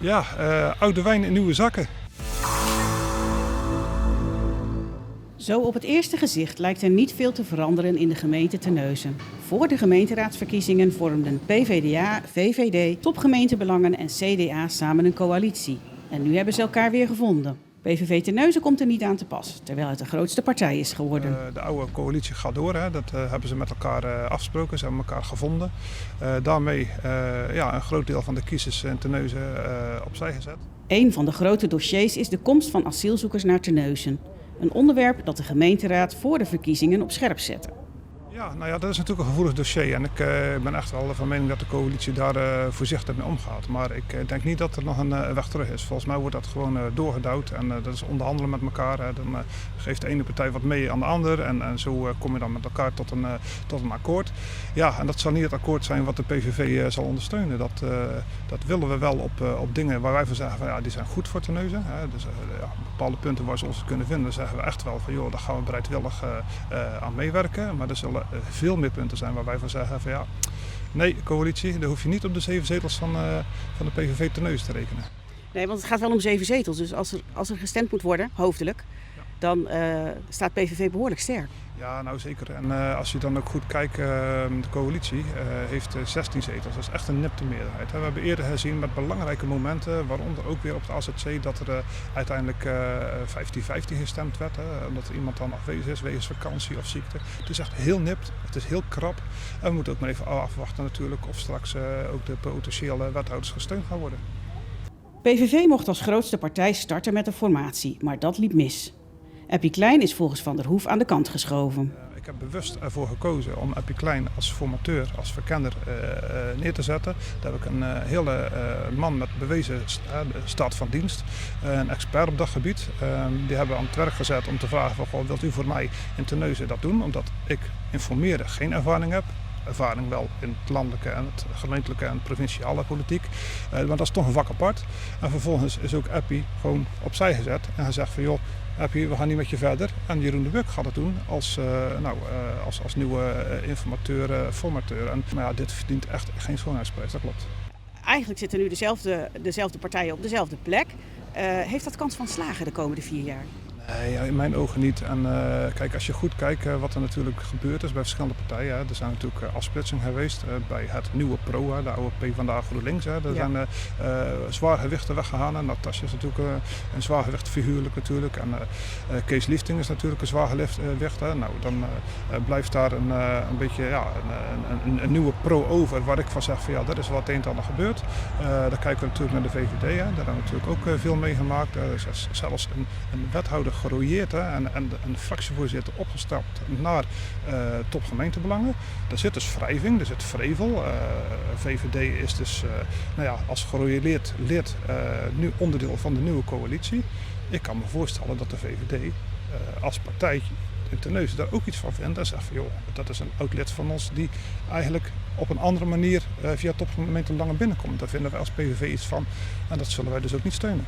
Ja, oude wijn in nieuwe zakken. Zo op het eerste gezicht lijkt er niet veel te veranderen in de gemeente Terneuzen. Voor de gemeenteraadsverkiezingen vormden PvdA, VVD, topgemeentebelangen en CDA samen een coalitie. En nu hebben ze elkaar weer gevonden. PVV Terneuzen komt er niet aan te pas, terwijl het de grootste partij is geworden. De oude coalitie gaat door, hè. Dat hebben ze met elkaar afgesproken, ze hebben elkaar gevonden. Daarmee een groot deel van de kiezers in Terneuzen opzij gezet. Een van de grote dossiers is de komst van asielzoekers naar Terneuzen. Een onderwerp dat de gemeenteraad voor de verkiezingen op scherp zette. Ja, dat is natuurlijk een gevoelig dossier en ik ben echt wel van mening dat de coalitie daar voorzichtig mee omgaat. Maar ik denk niet dat er nog een weg terug is. Volgens mij wordt dat gewoon doorgedouwd en dat is onderhandelen met elkaar. Dan geeft de ene partij wat mee aan de ander en zo kom je dan met elkaar tot een akkoord. Ja, en dat zal niet het akkoord zijn wat de PVV zal ondersteunen. Dat willen we wel op dingen waar wij van zeggen van ja, die zijn goed voor Terneuzen. Dus bepaalde punten waar ze ons kunnen vinden, zeggen we echt wel van joh, daar gaan we bereidwillig aan meewerken. Maar er zullen veel meer punten zijn waar wij van zeggen van ja, nee coalitie, daar hoef je niet op de 7 zetels van de PVV Terneuzen te rekenen. Nee, want het gaat wel om 7 zetels. Dus als er gestemd moet worden, hoofdelijk, dan staat PVV behoorlijk sterk. Ja, nou zeker. En als je dan ook goed kijkt, de coalitie heeft 16 zetels. Dat is echt een nipte meerderheid. We hebben eerder gezien met belangrijke momenten, waaronder ook weer op de AZC, dat er uiteindelijk 15-15 gestemd werd. Omdat er iemand dan afwezig is wegens vakantie of ziekte. Het is echt heel nipt, het is heel krap. En we moeten ook maar even afwachten natuurlijk of straks ook de potentiële wethouders gesteund gaan worden. PVV mocht als grootste partij starten met een formatie, maar dat liep mis. Appie Klein is volgens Van der Hoef aan de kant geschoven. Ik heb bewust ervoor gekozen om Appie Klein als formateur, als verkenner neer te zetten. Daar heb ik een hele man met bewezen staat van dienst, een expert op dat gebied. Die hebben we aan het werk gezet om te vragen van, wilt u voor mij in Terneuzen dat doen? Omdat ik informeren geen ervaring heb. Ervaring wel in het landelijke en het gemeentelijke en provinciale politiek. Maar dat is toch een vak apart. En vervolgens is ook Appie gewoon opzij gezet en gezegd van joh, Appie, we gaan niet met je verder. En Jeroen de Buk gaat het doen als nieuwe informateur, formateur. Maar ja, dit verdient echt geen schoonheidsprijs, dat klopt. Eigenlijk zitten nu dezelfde partijen op dezelfde plek. Heeft dat kans van slagen de komende 4 jaar? Nee, in mijn ogen niet. En kijk, als je goed kijkt wat er natuurlijk gebeurd is bij verschillende partijen. Er zijn natuurlijk afsplitsingen geweest bij het nieuwe PRO, de oude PvdA GroenLinks. Er zijn zwaargewichten weggegaan. En Natasja is natuurlijk een zwaargewicht figuurlijk natuurlijk. En Kees Liefting is natuurlijk een zwaargewicht. Nou, dan blijft daar een beetje een nieuwe PRO over. Waar ik van zeg van ja, dat is wat het een en ander gebeurd. Dan kijken we natuurlijk naar de VVD. Daar hebben we natuurlijk ook veel meegemaakt. Zelfs een wethouder gerooieerd en een fractievoorzitter opgestapt naar topgemeentebelangen. Daar zit dus wrijving, er zit vrevel. VVD is dus als gerooieerd lid nu onderdeel van de nieuwe coalitie. Ik kan me voorstellen dat de VVD als partij in Terneuzen daar ook iets van vindt en zegt van joh, dat is een oud lid van ons die eigenlijk op een andere manier via topgemeentebelangen binnenkomt. Daar vinden wij als PVV iets van en dat zullen wij dus ook niet steunen.